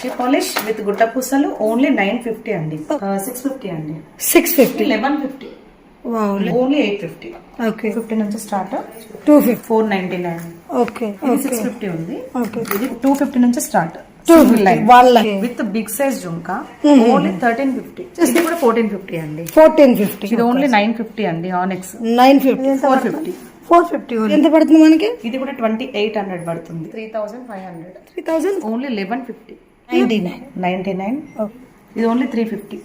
Nakshi polish with గుట్ట పూసలు only 950 అండి. 650 అండి. 650 1150 ఓన్లీ 850. ఓకే 50 నుంచి స్టార్ట్ 250 499. ఓకే ఇది 650 ఉంది. ఓకే ఇది 250 నుంచి start 250 with big size jhumka only 1350. ఇది కూడా 1450 అండి. 1450 ఇది ఓన్లీ 950 అండి. ఆనెక్స్ 950 450. 450 ఎంత పడుతుంది మనకి? ఇది కూడా 2800 పడుతుంది. 3500. 3000 ఓన్లీ 1150. 99 ఇది ఓన్లీ 350.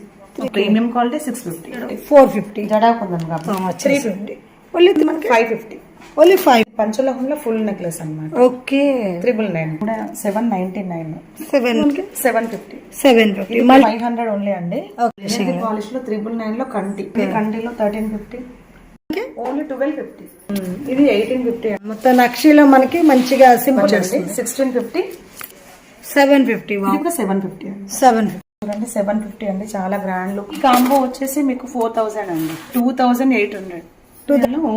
Premium quality 650. 450 జడాకుందని కాబట్టి 350. ఓన్లీ మనకి 550. ఓన్లీ 5 పంచలోహంలో ఫుల్ నెక్లెస్ అన్నమాట. ఓకే 999 కూడా 799. 750. 750 500 ఓన్లీ అండి. పాలిష్ లో 999 లో కంటి. కంటిలో 1350. ఓన్లీ 1250. ఇది 1850. మొత్తం నక్షిలో మనకి మంచిగా సింపుల్ 1650. 750 ఇది కూడా 750 అండి. 750 చూడండి 750 అండి. చాలా గ్రాండ్ లుక్. ఈ కాంబో వచ్చేసి మీకు 4000 అండి. 2800.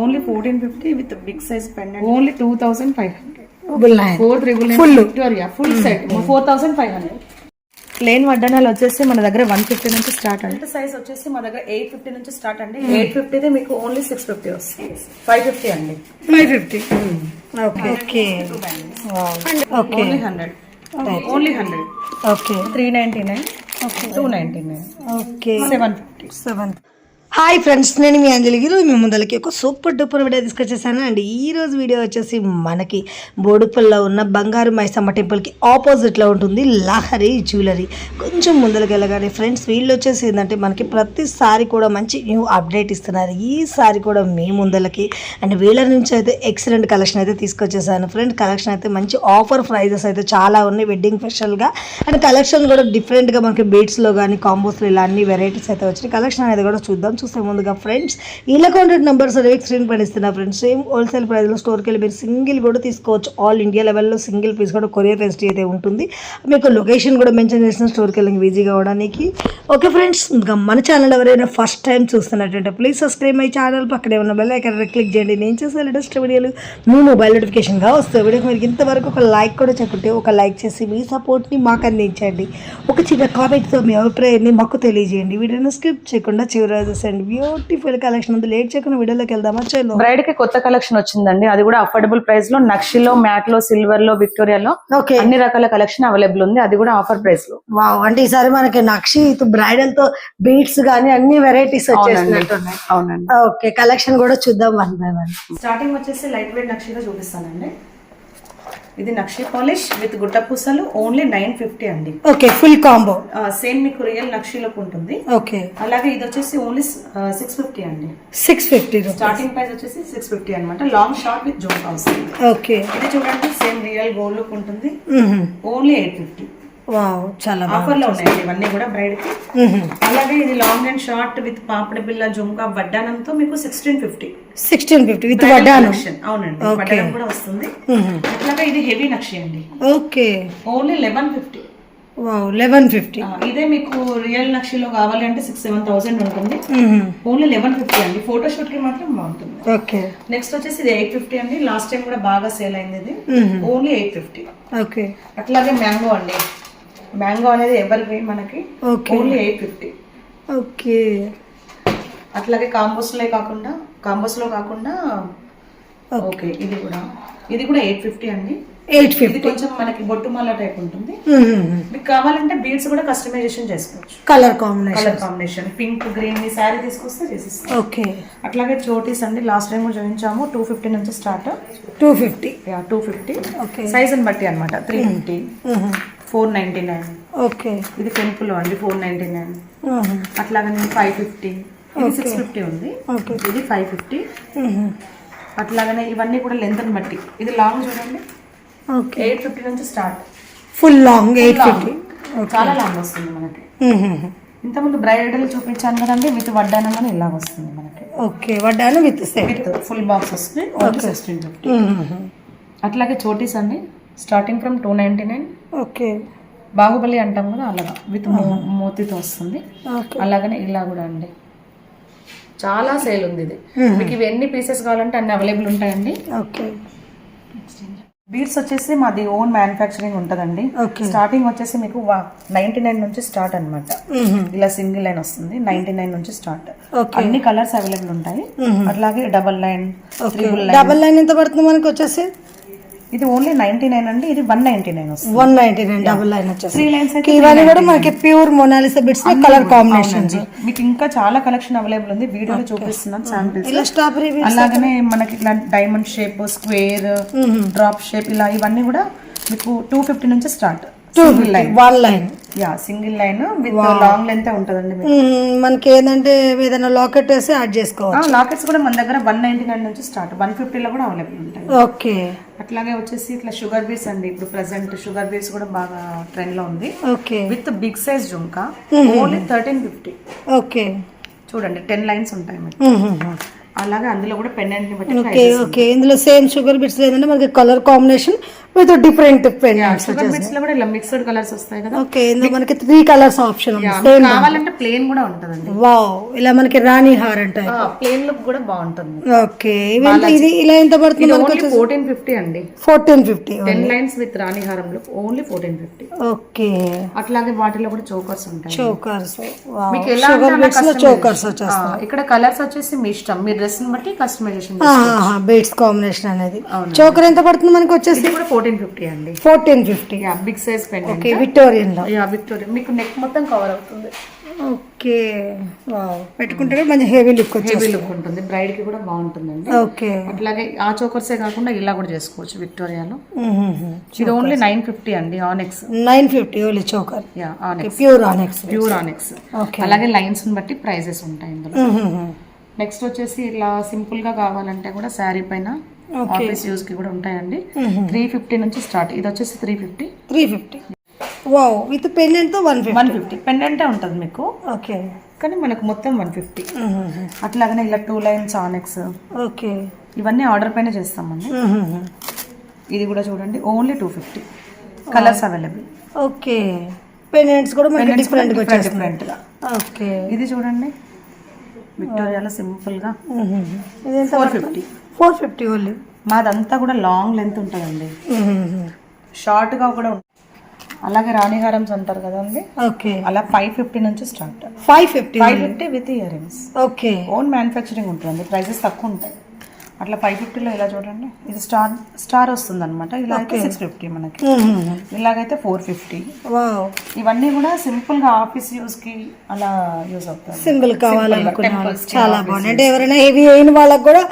Only 1450 with big size pendant only 2500. 499 full Victoria full set 4500. Plain వడ్డానాలు వచ్చేసి మన దగ్గర 150 నుంచి స్టార్ట్ అండి. సైజ్ వచ్చేసి మా దగ్గర 850 నుంచి స్టార్ట్ అండి. 850 మీకు ఓన్లీ 650 వస్తుంది. 550 అండి. 550 okay okay okay only 100. Only 100. Okay 399. 299. Okay 750. Hi friends, నేను మీ అంజలి. ఈరోజు మీ ముందరికి ఒక సూపర్ డూపర్ వీడియో తీసుకొచ్చేసాను అండి. ఈరోజు వీడియో వచ్చేసి మనకి బోడుపల్లో ఉన్న బంగారు మైసమ్మ టెంపుల్కి ఆపోజిట్లో ఉంటుంది లహరి జ్యువెలరీ. కొంచెం ముందరికి వెళ్ళగానే ఫ్రెండ్స్ వీళ్ళు వచ్చేసి ఏంటంటే మనకి ప్రతిసారి కూడా మంచి న్యూ అప్డేట్ ఇస్తున్నారు. ఈసారి కూడా మీ ముందలకి అండ్ వీళ్ళ నుంచి అయితే ఎక్సలెంట్ కలెక్షన్ అయితే తీసుకొచ్చేసాను ఫ్రెండ్. కలెక్షన్ అయితే మంచి ఆఫర్ ప్రైజెస్ అయితే చాలా ఉన్నాయి వెడ్డింగ్ స్పెషల్గా. అండ్ కలెక్షన్ కూడా డిఫరెంట్గా మనకి బీట్స్లో కానీ కాంబోస్లో ఇలా అన్ని వెరైటీస్ అయితే వచ్చినాయి. కలెక్షన్ అనేది కూడా చూద్దాం. చూస్తే ముందుగా ఫ్రెండ్స్ వీళ్ళ కాంటాక్ట్ నెంబర్స్ అనేవి స్క్రీన్ పైన ఇస్తున్నా ఫ్రెండ్స్. సేమ్ హోల్సేల్ ప్రైస్లో స్టోర్కి వెళ్ళి మీరు సింగిల్ కూడా తీసుకోవచ్చు. ఆల్ ఇండియా లెవెల్లో సింగిల్ పీస్ కూడా కొరియర్ ఫెసిలిటీ అయితే ఉంటుంది. మీకు లొకేషన్ కూడా మెన్షన్ చేసిన స్టోర్కి వెళ్ళి ఈజీగా అవడానికి. ఓకే ఫ్రెండ్స్, ఇంకా మన ఛానల్ ఎవరైనా ఫస్ట్ టైం చూస్తున్నట్టంటే ప్లీజ్ సబ్స్క్రైబ్ మై ఛానల్. పక్కనే ఉన్న బెల్ ఐకాన్ క్లిక్ చేయండి. నేను చేసే లేటెస్ట్ వీడియోలు మీ మొబైల్ నోటిఫికేషన్గా వస్తాయి. వీడియోకి మీరు ఇంతవరకు ఒక లైక్ కూడా చెప్పుంటే ఒక లైక్ చేసి మీ సపోర్ట్ని మాకు అందించండి. ఒక చిన్న కామెంట్తో మీ అభిప్రాయాన్ని మాకు తెలియజేయండి. వీడియోని స్కిప్ చేయకుండా చివరి చూసండి. బ్యూటిఫుల్ కలెక్షన్ ఉంది. లేట్ చేయకుండా వీడియోలోకి వెళ్దామా? చలో. బ్రైడ్ కి కొత్త కలెక్షన్ వచ్చిందండి. అది కూడా అఫోర్డబుల్ ప్రైస్ లో నక్షిలో, మ్యాట్ లో, సిల్వర్ లో, విక్టోరియాలో ఓకే అన్ని రకాల కలెక్షన్ అవైలబుల్ ఉంది. అది కూడా ఆఫర్ ప్రైస్ లో. వావ్, అంటే ఈసారి మనకి నక్షి బ్రైడల్ తో బీట్స్ గానీ అన్ని వెరైటీస్ వచ్చేసినట్టున్నాయి. అవునండి. ఓకే, కలెక్షన్ కూడా చూద్దాం 1 by 1. స్టార్టింగ్ వచ్చేసి లైట్ వెయిట్ నక్షిలో చూపిస్తానండి. ఇది నక్షి పాలిష్ విత్ గుట్ట పూసలు ఓన్లీ 950 అండి. Okay, full combo. సేమ్ మీకు రియల్ నక్షిలోకి ఉంటుంది. ఓకే, అలాగే ఇది వచ్చేసి ఓన్లీ 650 అండి. 650 స్టార్టింగ్ ప్రైస్ వచ్చేసి 650 అనమాట. లాంగ్ షార్ట్ విత్ జోన్ వస్తుంది. ఓకే, ఇది చూడండి సేమ్ రియల్ గోల్డ్ లుక్ ఉంటుంది. ఓన్లీ 850. వావ్, చాలా ఆఫర్ లో ఉన్నాయి ఇవన్నీ కూడా బ్రైడ్ కి. అలాగే ఇది long and short with papdi బిల్ల జుంకా వడ్డానంతో మీకు 1650 విత్ వడ్డానం. అవునండి, వడ్డానం కూడా వస్తుంది. అట్లాగే ఇది హెవీ నక్షి అండి. Okay, only 1150. వావ్, 1150. ఇదే మీకు రియల్ నక్షిలో కావాలి అంటే 6-7,000 ఉంటుంది. ఓన్లీ 1150 అండి. ఫోటో షూట్ కి మాత్రం బాగుంటుంది. ఓకే, నెక్స్ట్ వచ్చేసి ఇది 850 అండి. లాస్ట్ టైం కూడా బాగా సేల్ అయింది ఇది. ఓన్లీ 850. ఓకే, అట్లాగే మ్యాంగో అండి. మ్యాంగో అనేది ఎవర్ గ్రీన్ మనకి. ఓన్లీ 850. ఓకే, అట్లాగే కాంబోస్ లో కాకుండా ఓకే ఇది కూడా 850 అండి. 850. ఇది కొంచెం మనకి బొట్టుమాల టైప్ ఉంటుంది. మీకు కావాలంటే బీడ్స్ కూడా కస్టమైజేషన్ చేసుకోవచ్చు. కలర్ కాంబినేషన్ పింక్ గ్రీన్ మీ శారీ తీసుకొస్తే చేసిస్తాం. ఓకే, అట్లాగే చోటీస్ అండి. లాస్ట్ టైం కూడా చూపించాము. 250 నుంచి స్టార్ట్. 250. ఓకే, సైజ్ ని బట్టి అనమాట. 350. 499. ఓకే, ఇది పెంపులో అండి. 499. అట్లాగే 550. ఇది 650 ఉంది. ఇది 550. అట్లాగనే ఇవన్నీ కూడా లెంత్ ని బట్టి. ఇది లాంగ్ చూడండి. 850 నుంచి స్టార్ట్. Full long 850. చాలా లాంగ్ వస్తుంది మనకి. ఇంతకుముందు బ్రైడల్ చూపించాను కదండి విత్ వడ్డానం అని ఇలా వస్తుంది మనకి. ఓకే, వడ్డానం విత్ ఫుల్ బాక్స్ వస్తుంది. 1650. అట్లాగే చోటీస్ అండి. Starting from 299. ఓకే, బాహుబలి అంటాం కదా అలాగా విత్ మోతీతో వస్తుంది. అలాగనే ఇలా కూడా అండి. చాలా సేల్ ఉంది ఇది. మీకు ఇవి ఎన్ని పీసెస్ కావాలంటే అన్ని అవైలబుల్ ఉంటాయండి. ఓకే, బీడ్స్ వచ్చేసి మాది ఓన్ మ్యానుఫ్యాక్చరింగ్ ఉంటదండి. Okay. స్టార్టింగ్ వచ్చేసి మీకు 99 నుంచి స్టార్ట్ అన్నమాట. ఇలా సింగిల్ లైన్ వస్తుంది 99 నుంచి స్టార్ట్. Okay. అన్ని కలర్స్ అవైలబుల్ ఉంటాయి. అట్లాగే double line, triple line. Double line ఎంత పడుతుంది మనకి వచ్చేసి? ఇది ఓన్లీ 99 అండి, ఇది 199 వస్తుంది. 199 డబుల్ లైన్ వచ్చేసి. 3 లైన్స్ అయితే ఇవన్నీ కూడా మనకి pure Mona Lisa bits colour combinations. మీకు ఇంకా చాలా కలెక్షన్ అవైలబుల్ ఉంది, వీడియోలో చూపిస్తున్నాను శాంపిల్స్. ఇలా స్ట్రాబెరీ అలాగనే మనకి ఇట్లా diamond shape, square, drop shape ఇలా ఇవన్నీ కూడా మీకు 250 నుంచి start. One line, yeah single line with long length ఉంటదండి. మనకి ఏంటంటే ఏదైనా లాకెట్ వేసి యాడ్ చేసుకోవచ్చు. లాకెట్స్ కూడా మన దగ్గర 199 నుంచి స్టార్ట్, 150 లో కూడా అవైలబుల్ ఉంటాయి. ఓకే. అట్లాగే వచ్చేసి ఇట్లా షుగర్ బీస్ అండి, ఇప్పుడు ప్రెసెంట్ షుగర్ బీస్ కూడా బాగా ట్రెండ్ లో ఉంది. Okay. With big size jhumka, only 1350. ఓకే. చూడండి 10 లైన్స్ ఉంటాయి మీకు. అలాగే అందులో కూడా పెండెంట్ ని బట్టి ఓకే. ఓకే. ఇందులో సేమ్ షుగర్ బిట్స్ ఏంటంటే మనకి colour combination with different pendants. Sugar bits లో కూడా ఇలా మిక్స్డ్ కలర్స్ వస్తాయి కదా. ఓకే. ఇందులో మనకి 3 కలర్స్ ఆప్షన్ ఉంది. కావాలంటే ప్లేన్ కూడా ఉంటదండి. వావ్, ఇలా మనకి రాణి హార్ అంటే ప్లేన్ లుక్ కూడా బాగుంటుంది. ఓకే. ఇది ఇలా ఎంత పడుతుంది మనకి? 1450 అండి. 1450. 10 లైన్స్ విత్ రాణి హారం లుక్, ఓన్లీ 1450. ఓకే. అట్లాగే వాటిలో కూడా చోకర్స్ ఉంటాయి. చోకర్స్, మీకు ఎలా చోకర్స్ వచ్చేస్తాయి. ఇక్కడ కలర్స్ వచ్చేసి మీ ఇష్టం, మీ డ్రెస్ ని బట్టి కస్టమైజేషన్. బీడ్స్ కాంబినేషన్ అనేది. చోకర్ ఎంత పడుతుంది మనకి వచ్చేసి? 1450 అండి. 1450. Big size pendant. Okay. Victorian లో. విక్టోరియన్ మీకు నెక్ మొత్తం కవర్ అవుతుంది. ఓకే. వావ్, పెట్టుకుంటే మంచి హెవీ లుక్ హెవీ లుక్ ఉంటుంది, బ్రైడ్ కి కూడా బాగుంటుందండి. ఓకే. అట్లాగే ఆ చోకర్సే కాకుండా ఇలా కూడా చేసుకోవచ్చు విక్టోరియాలో. ఇది ఓన్లీ 950 అండి. ఆనెక్స్ 950 ఓన్లీ చోకర్. ప్యూర్ ఆనెక్స్. అలాగే లైన్స్ బట్టి ప్రైజెస్ ఉంటాయి ఇందులో. నెక్స్ట్ వచ్చేసి ఇలా సింపుల్ గా కావాలంటే కూడా శారీ పైన ఆఫీస్ యూజ్ కి కూడా ఉంటాయండి. 350 నుంచి స్టార్ట్. ఇది వచ్చేసి 350. వావ్, విత్ పెండెంట్ తో 150. పెండెంటే ఉంటుంది మీకు. ఓకే. కానీ మనకు మొత్తం 150. అట్లాగనే ఇలా 2 లైన్స్ ఆనెక్స్. ఓకే. ఇవన్నీ ఆర్డర్ పైన చేస్తామండి. ఇది కూడా చూడండి only 250. Colours available. Okay. Pendants కూడా మనకి డిఫరెంట్ గా. ఓకే. ఇది చూడండి విక్టోరియాలో సింపుల్ గా 450 ఓన్లీ. మాదంతా కూడా లాంగ్ లెంత్ ఉంటుందండి, షార్ట్ గా కూడా ఉంటుంది. అలాగే రాణిహారమ్స్ అంటారు కదండి. ఓకే. అలా 550 నుంచి start. 550 with ear rings. Okay. Own manufacturing ఉంటుంది, ప్రైజెస్ తక్కువ ఉంటాయి. అట్లా 550లో ఇలా చూడండి, ఇది స్టార్ వస్తుంది అనమాట. ఇలా అయితే 650 మనకి, ఇలాగైతే 450. ఇవన్నీ కూడా సింపుల్ గా ఆఫీస్ యూస్ కి అలా యూజ్ అవుతాయి. సింపుల్ కావాలనుకున్నా చాలా బాగుంది. అంటే ఎవరైనా హెవీ అయిన వాళ్ళకి కూడా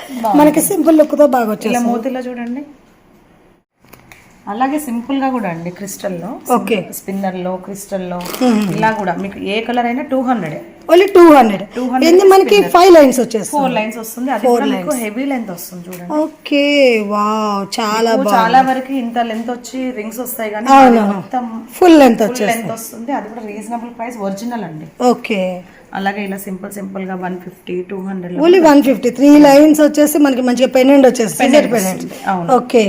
మనకి సింపుల్ లుక్ తో బాగా వచ్చేది. ఇలా మోతిలో చూడండి. అలాగే సింపుల్ గా కూడా అండి క్రిస్టల్ లో, ఓకే, స్పిన్నర్ లో, క్రిస్టల్ లో ఇలా కూడా మీకు ఏ కలర్ అయినా 200. ఓన్లీ 200. మనకి 5 లైన్స్ వచ్చేస్తాయి. 4 లైన్స్ వస్తుంది. అది కూడా మీకు హెవీ లెంత్ వస్తుంది చూడండి. ఓకే. వావ్, చాలా వరకు ఇంత లెంత్ వచ్చి రింగ్స్ వస్తాయి కానీ మొత్తం ఫుల్ లెంత్ వస్తుంది. అది కూడా రీజనబుల్ ప్రైస్, ఒరిజినల్ అండి. ఓకే. అలాగే ఇలా సింపుల్ గా 150, 200. ఓన్లీ 150. 3 లైన్స్ వచ్చేసి మనకి మంచిగా పెండెంట్ వచ్చేసి. ఓకే.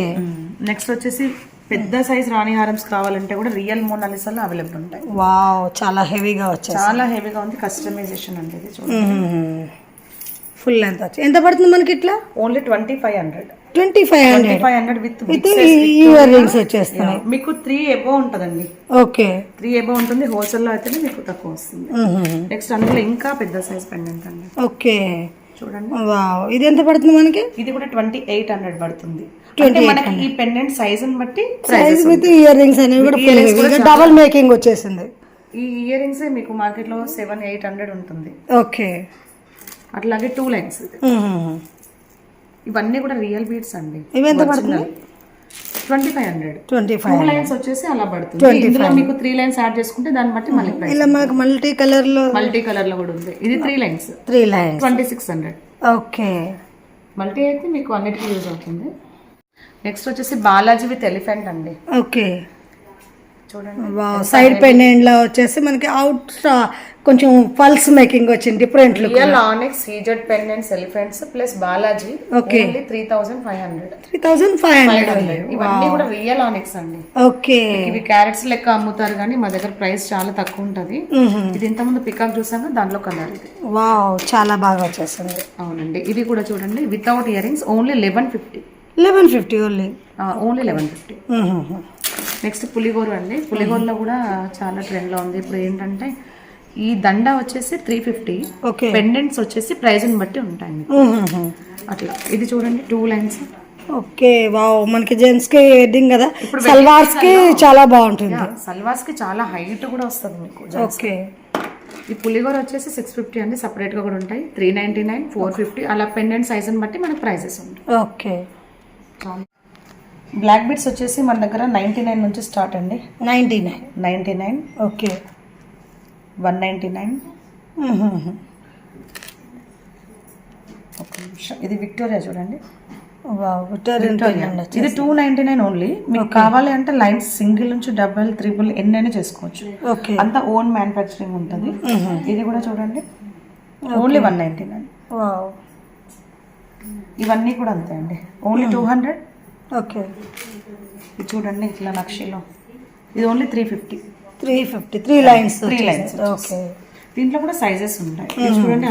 నెక్స్ట్ వచ్చేసి పెద్ద సైజ్ రాణి హారమ్స్ కావాలంటే కూడా రియల్ మోనాలిసాలో అవైలబుల్ ఉంటాయి. వావ్, చాలా హెవీగా వచ్చేసి. చాలా హెవీగా ఉంది, కస్టమైజేషన్ అండి ఇది చూడండి. ఫుల్ లెంత్ వచ్చి ఎంత పడుతుంది మనకి? ఇట్లా ఓన్లీ 2500. 2500 విత్ ఇయర్ రింగ్స్ వచ్చేస్తాయి. మీకు 3 అబోవ్ ఉంటదండి. ఓకే. 3 అబోవ్ ఉంటుంది. హోల్సేల్ లో అయితే మీకు తక్కువ వస్తుంది. నెక్స్ట్ అందులో ఇంకా పెద్ద సైజ్ పెండెంట్ అండి. ఓకే. చూడండి. వావ్, ఇది ఎంత పడుతుంది మనకి? ఇది కూడా 2800 పడుతుంది. అంటే మనకి ఈ పెండెంట్ సైజ్ ని బట్టి సైజ్ విత్ ఇయర్ రింగ్స్ అనేవి కూడా డబుల్ మేకింగ్ వచ్చేసింది. ఈ ఇయర్ రింగ్స్ మీకు మార్కెట్ లో 700-800 ఉంటుంది. ఓకే. అట్లాగే 2 లైన్స్. ఇవన్నీ కూడా రియల్ బీడ్స్ అండి. ఇవి ఎంత పడుతుంది? 2500. 2 లైన్స్ వచ్చేసి అలా పడుతుంది. ఇందులో మీకు 3 లైన్స్ యాడ్ చేసుకుంటే దాన్ని బట్టి మళ్ళీ ప్రైస్. ఇలా మనకు మల్టీ కలర్ లో కూడా ఉంది. ఇది 3 లైన్స్. 2600. ఓకే. మల్టీ అయితే మీకు అన్నిటికీ యూజ్ అవుతుంది. నెక్స్ట్ వచ్చేసి బాలాజీ విత్ ఎలిఫెంట్ అండి. ఓకే. చూడండి. సైడ్ పెండెంట్ లో వచ్చేసి మనకి అవుట్ కొంచెం పల్స్ మేకింగ్ వచ్చింది, different look. Real onyx CZ pendants elephants plus Balaji. Okay. 3500. 3500. ఇవన్నీ కూడా రియల్ ఆనెక్స్ అండి. ఓకే. ఇవి క్యారెట్స్ లెక్క అమ్ముతారు కానీ మా దగ్గర ప్రైస్ చాలా తక్కువ ఉంటది. ఇది ఇంత ముందు పికాక్ చూసాము, దాంట్లో కలర్ ఇది. వావ్, చాలా బాగా వచ్చేసింది. అవునండి. ఇది కూడా చూడండి without ear rings only 1150. 1150 only. Only 1150. Next పులిగోరు అండి. పులిగోరులో కూడా చాలా ట్రెండ్లో ఉంది ఇప్పుడు. ఏంటంటే ఈ దండ వచ్చేసి 350. ఓకే. పెండెంట్స్ వచ్చేసి ప్రైజ్ని బట్టి ఉంటాయి మీకు అట్లా. ఇది చూడండి 2 లైన్స్. ఓకే వావ్, మనకి జెంట్స్ కి వెడ్డింగ్ కదా, సల్వార్స్ కి చాలా బాగుంటుంది. సల్వార్స్ కి చాలా హైట్ కూడా వస్తుంది మీకు. ఓకే. ఈ పులిగోర వచ్చేసి 650 అండి. సపరేట్ గా కూడా ఉంటాయి. 399, 450 అలా పెండెంట్ సైజ్ బట్టి మనకి ప్రైజెస్ ఉంటాయి. ఓకే. బ్లాక్ బీడ్స్ వచ్చేసి మన దగ్గర 99 నుంచి స్టార్ట్ అండి. 99. ఓకే. 199. ఒక నిమిషం. ఇది విక్టోరియా చూడండి. ఇది 299 ఓన్లీ. మీకు కావాలి అంటే లైన్స్ సింగిల్ నుంచి డబుల్, త్రిబుల్ ఎన్నైనా చేసుకోవచ్చు. అంతా ఓన్ మ్యానుఫ్యాక్చరింగ్ ఉంటుంది. ఇది కూడా చూడండి ఓన్లీ 199. ఇవన్నీ కూడా అంతే అండి, ఓన్లీ 200. ఓకే. ఇది చూడండి ఇట్లా నక్షిలో, ఇది ఓన్లీ 350. 3 లైన్స్. ఓకే. దీంట్లో కూడా సైజెస్ ఉంటాయి. ఇది చూడండి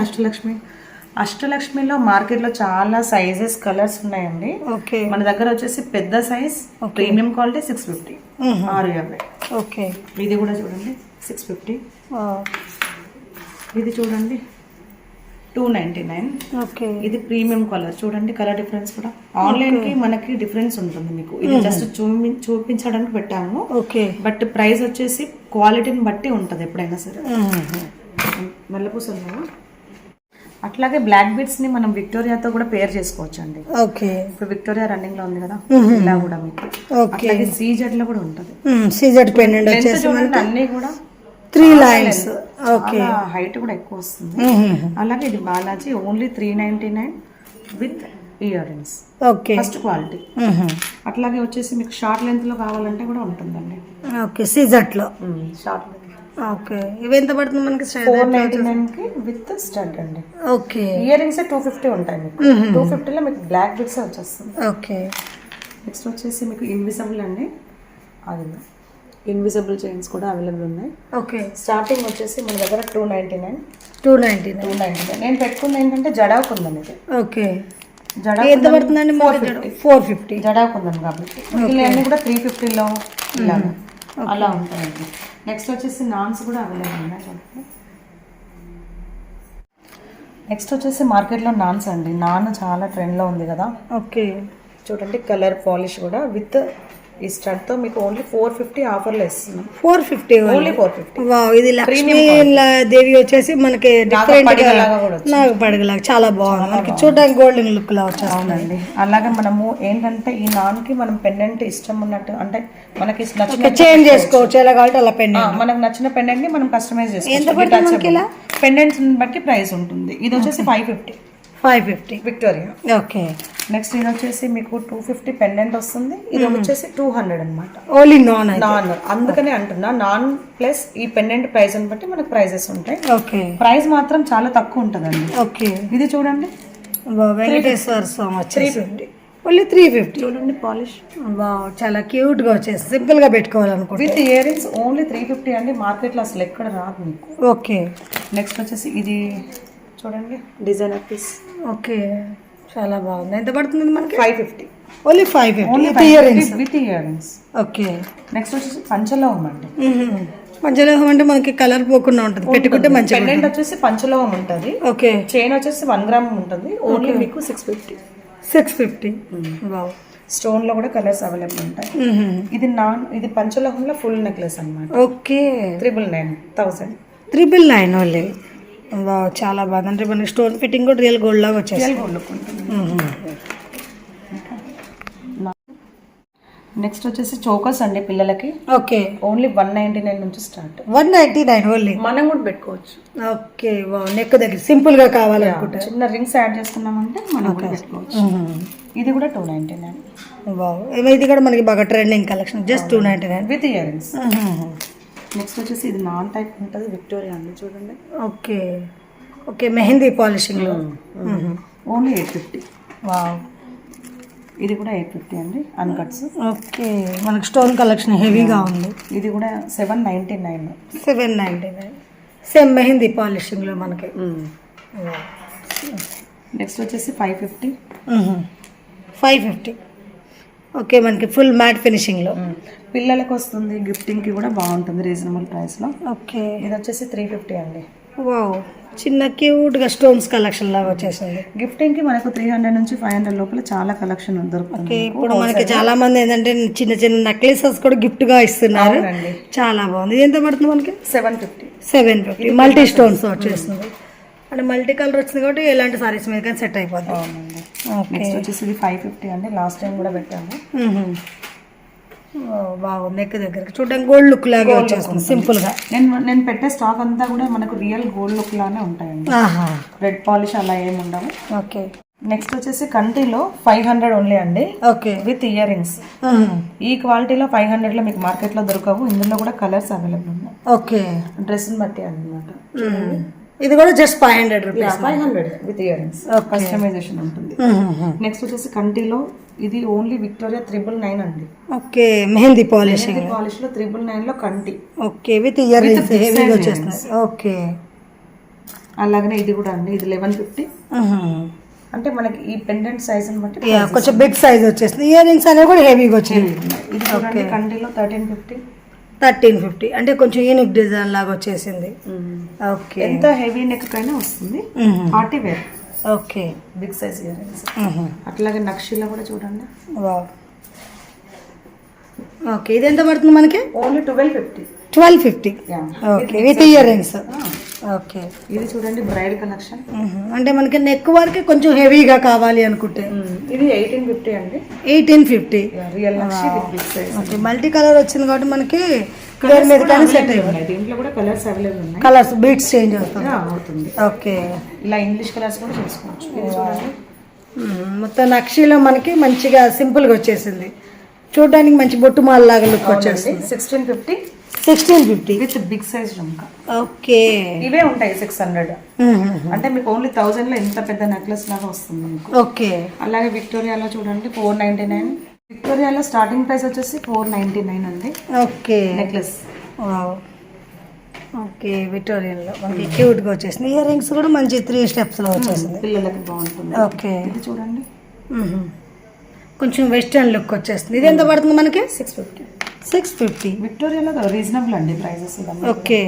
అష్టలక్ష్మిలో మార్కెట్లో చాలా సైజెస్, కలర్స్ ఉన్నాయండి. ఓకే. మన దగ్గర వచ్చేసి పెద్ద సైజ్ ప్రీమియం క్వాలిటీ 650. 650. ఓకే. ఇది కూడా చూడండి 650. ఇది చూడండి 299. ఓకే. ఇది ప్రీమియం కలర్ చూడండి, కలర్ డిఫరెన్స్ కూడా. ఆన్లైన్ కి మనకి డిఫరెన్స్ ఉంటుంది మీకు. ఇది జస్ట్ చూపించడానికి పెట్టాము. ఓకే. బట్ ప్రైస్ వచ్చేసి క్వాలిటీని బట్టి ఉంటుంది ఎప్పుడైనా సరే. నల్లపూసలు అట్లాగే బ్లాక్ బీడ్స్ ని మనం విక్టోరియాతో కూడా పేర్ చేసుకోవచ్చు అండి. ఓకే. ఇప్పుడు విక్టోరియా రన్నింగ్ లో ఉంది కదా, ఇలా కూడా మీకు. అట్లాగే సీజెడ్ లో కూడా ఉంటుంది. సీజెడ్ పెండెంట్ వచ్చేసి అన్ని కూడా 3 లైన్స్. ఓకే. హైట్ కూడా ఎక్కువ వస్తుంది. అలాగే ఇది Balaji only 399 with ear rings. Okay. First quality. అట్లాగే వచ్చేసి మీకు షార్ట్ లెంత్ లో కావాలంటే కూడా ఉంటుందండి. ఓకే. సీజెడ్ లో షార్ట్ లెంత్. ఓకే. ఇవి ఎంత పడుతుంది మనకి? 499 కి విత్ స్టడ్ అండి. ఓకే. ఇయర్ రింగ్స్ 250 ఉంటాయి మీకు. 250 లో మీకు బ్లాక్ బిట్స్ వచ్చేస్తుంది. ఓకే. నెక్స్ట్ వచ్చేసి మీకు ఇన్విజిబుల్ అండి. అది ఇన్విజిబుల్ చైన్స్ కూడా అవైలబుల్ ఉన్నాయి. ఓకే. స్టార్టింగ్ వచ్చేసి మన దగ్గర 299. నేను పెట్టుకుంది ఏంటంటే జడాకు ఉందండి ఇది. ఓకే. జడా ఎంత పడుతుందండి? 450. జడాకు ఉందండి కాబట్టి. అన్ని కూడా 350లో ఇలాగా అలా ఉంటాయండి. నెక్స్ట్ వచ్చేసి నాన్స్ కూడా అవైలబుల్ ఉన్నాయి. నెక్స్ట్ వచ్చేసి మార్కెట్లో నాన్స్ అండి. నాన్ చాలా ట్రెండ్లో ఉంది కదా. ఓకే. చూడండి కలర్ పాలిష్ కూడా విత్ ఈ స్టడ్ తో మీకు ఓన్లీ 450 ఆఫర్లో ఇస్తున్నాం. 450 ఓన్లీ 450. వావ్. ఇది లక్ష్మీ దేవి వచ్చేసి మనకి డిఫరెంట్ నాగపడగలాగా చాలా బాగుంది. మనకి చూడడానికి గోల్డెన్ లుక్ లా వచ్చేస్తుందండి. అలాగే మనము ఏంటంటే ఈ నాన్ కి మనం పెండెంట్ ఇష్టం ఉన్నట్టు అంటే మనకి నచ్చిన చేంజ్ చేసుకోవచ్చు. ఎలా కావాలంటే అలా పెండెంట్, మనకు నచ్చిన పెండెంట్ ని మనం కస్టమైజ్ చేసుకోవచ్చు. పెండెంట్స్ బట్టి ప్రైస్ ఉంటుంది. ఇది వచ్చేసి 550 విక్టోరియా. ఓకే. నెక్స్ట్ ఇది వచ్చేసి మీకు 250 పెండెంట్ వస్తుంది. ఇది వచ్చేసి 200 అనమాట. Only non. అందుకనే అంటున్నా నాన్ ప్లస్ ఈ పెండెంట్ ప్రైస్ అని బట్టి మనకు ప్రైజెస్ ఉంటాయి. ఓకే. ప్రైస్ మాత్రం చాలా తక్కువ ఉంటుందండి. ఓకే. ఇది చూడండి వెంకటేశ్వర స్వామి 350. ఓన్లీ 350. చూడండి పాలిష్. వావ్, చాలా క్యూట్ గా వచ్చేసి సింపుల్ గా పెట్టుకోవాలనుకుంటే విత్ ఇయర్ రింగ్స్ ఓన్లీ 350 అండి. మార్కెట్ లో అసలు ఎక్కడ రాదు మీకు. ఓకే. నెక్స్ట్ వచ్చేసి ఇది చూడండి డిజైనర్ పీస్. ఓకే. చాలా బాగుంది. ఎంత పడుతుంది మనకి? 550. Only 550 with ear rings. Okay. Next వచ్చేసి పంచలోహం అండి. పంచలోహం అంటే మనకి కలర్ పోకుండా ఉంటుంది, పెట్టుకుంటే మంచిగా. పెండెంట్ వచ్చేసి పంచలోహం ఉంటుంది. ఓకే. చైన్ వచ్చేసి 1 గ్రామ్ ఉంటుంది. ఓన్లీ మీకు 650. వావ్. స్టోన్ లో కూడా కలర్స్ అవైలబుల్ ఉంటాయి. ఇది పంచలోహంలో ఫుల్ నెక్లెస్ అన్నమాట. ఓకే. 999,000. 999 ఓన్లీ. వావ్, చాలా బాగుంది. అంటే మనకి స్టోన్ ఫిట్టింగ్ కూడా రియల్ గోల్డ్ లాగా వచ్చేసి. నెక్స్ట్ వచ్చేసి చోకర్స్ అండి పిల్లలకి. ఓకే. ఓన్లీ 199 నుంచి స్టార్ట్. 199 ఓన్లీ. మనం కూడా పెట్టుకోవచ్చు. ఓకే. వావ్, నెక్ దగ్గర సింపుల్ గా కావాలనుకుంటే చిన్న రింగ్స్ యాడ్ చేసుకున్నామంటే మనం కూడా పెట్టుకోవచ్చు. ఇది కూడా 299. వావ్, ఇది కూడా మనకి బాగా trending collection. Just 299 with ear rings. Next వచ్చేసి ఇది నాన్ టైప్ ఉంటుంది విక్టోరియా అండి. చూడండి. ఓకే. ఓకే. మెహందీ పాలిషింగ్ లో ఓన్లీ 850. వావ్. ఇది కూడా 850 అండి అన్కట్స్. ఓకే. మనకి స్టోన్ కలెక్షన్ హెవీగా ఉంది. ఇది కూడా 799. 799 సేమ్ మెహందీ పాలిషింగ్ లో మనకి. నెక్స్ట్ వచ్చేసి 550. ఓకే, మనకి ఫుల్ మ్యాట్ ఫినిషింగ్ లో. పిల్లలకు వస్తుంది, గిఫ్టింగ్ కి కూడా బాగుంటుంది రీజనబుల్ ప్రైస్ లో. ఓకే, ఇది వచ్చేసి 350 అండి. వావ్, చిన్న క్యూట్ గా స్టోన్స్ కలెక్షన్ లాగా వచ్చేసింది. గిఫ్టింగ్ కి మనకు 300 నుంచి 500 లోపల చాలా కలెక్షన్ దొరుకుతుంది. ఓకే, ఇప్పుడు మనకి చాలా మంది ఏంటంటే చిన్న చిన్న నెక్లెసెస్ కూడా గిఫ్ట్ గా ఇస్తున్నారు. చాలా బాగుంది. ఇది ఎంత పడుతుంది మనకి? 750 మల్టీ స్టోన్స్ వచ్చేస్తుంది. అంటే మల్టీ కలర్ వచ్చింది కాబట్టి ఎలాంటి సారీస్ మీద కానీ సెట్ అయిపోతుంది. నెక్స్ట్ వచ్చేసి ఇది 550 అండి. లాస్ట్ టైం కూడా పెట్టాము. బాగుంది. నెక్ దగ్గరికి చూడడానికి గోల్డ్ లుక్ లాగా వచ్చేస్తుంది సింపుల్ గా. నేను పెట్టే స్టాక్ అంతా కూడా మనకు రియల్ గోల్డ్ లుక్ లానే ఉంటాయండి. రెడ్ పాలిష్ అలా ఏమి ఉండవు. ఓకే, నెక్స్ట్ వచ్చేసి కంటిలో 500 ఓన్లీ అండి. Okay, with ear rings. ఈ క్వాలిటీలో 500 లో మీకు మార్కెట్ లో దొరకవు. ఇందులో కూడా కలర్స్ అవైలబుల్ ఉన్నాయి. ఓకే, డ్రెస్ బట్టి అన్నమాట. ఇది కూడా just 500 rupees. 500 with earrings. Customization ఉంటుంది. నెక్స్ట్ వచ్చేసి కంటిలో ఇది ఓన్లీ విక్టోరియా 999 అండి. ఓకే, మెహందీ పాలిష్ పాలిష్ లో 999 లో కంటి. ఓకే, విత్ ఇయర్ రింగ్స్ హెవీగా వచ్చేస్తుంది. ఓకే, అలాగనే ఇది కూడా అండి. ఇది 1150. అంటే మనకి ఈ పెండెంట్ సైజ్ ని బట్టి కొంచెం బిగ్ సైజ్ వచ్చేస్తుంది. ఇయర్ రింగ్స్ అనేవి కూడా హెవీగా వచ్చింది. ఇది చూడండి కంటిలో 1350. అంటే కొంచెం యూనిక్ డిజైన్ లాగా వచ్చేసింది. ఓకే, ఎంత హెవీ నెక్ కైనా వస్తుంది. Party wear. Okay, big size earrings. అట్లాగే నక్షిలో కూడా చూడండి. వావ్. ఓకే, ఇది ఎంత పడుతుంది మనకి? Only 1250. 1250. Okay, with ear rings. Okay, ఇది చూడండి బ్రైడ్ కలెక్షన్. అంటే మనకి నెక్ వరకు కొంచెం హెవీగా కావాలి అనుకుంటే ఇది 1850 అండి. 1850 real nakshi with big size. Okay, multi colour వచ్చింది కాబట్టి మనకి కలర్ మీద కానీ సెట్ అయిపోయింది. దీంట్లో కూడా కలర్స్ అవైలబుల్ ఉన్నాయి. కలర్స్ బీట్స్ చేంజ్ అవుతుంది. ఓకే, ఇలా ఇంగ్లీష్ కలర్స్ కూడా చేసుకోవచ్చు. ఇది చూడండి మొత్తం నక్షిలో మనకి మంచిగా సింపుల్ గా వచ్చేసింది. చూడడానికి మంచి బొట్టు మాల లాగా లుక్ వచ్చేసింది. 1650 with big size jhumka. Okay, ఇవే ఉంటాయి 600. అంటే మీకు ఓన్లీ 1000 లో ఎంత పెద్ద నెక్లెస్ లాగా వస్తుంది మీకు. ఓకే, అలాగే విక్టోరియాలో చూడండి 499. విక్టోరియాలో స్టార్టింగ్ ప్రైస్ వచ్చేసి 499 అండి. Okay, necklace. ఓకే, విక్టోరియన్లో మనకి క్యూట్ గా వచ్చేసింది. ఇయర్ రింగ్స్ కూడా మంచి 3 స్టెప్స్ లో వచ్చేసింది. పిల్లలకి బాగుంటుంది. ఓకే, ఇది చూడండి కొంచెం వెస్టర్న్ లుక్ వచ్చేస్తుంది. ఇది ఎంత పడుతుంది మనకి? 650. విక్టోరియాలో రీజనబుల్ అండి ప్రైజెస్. ఓకే,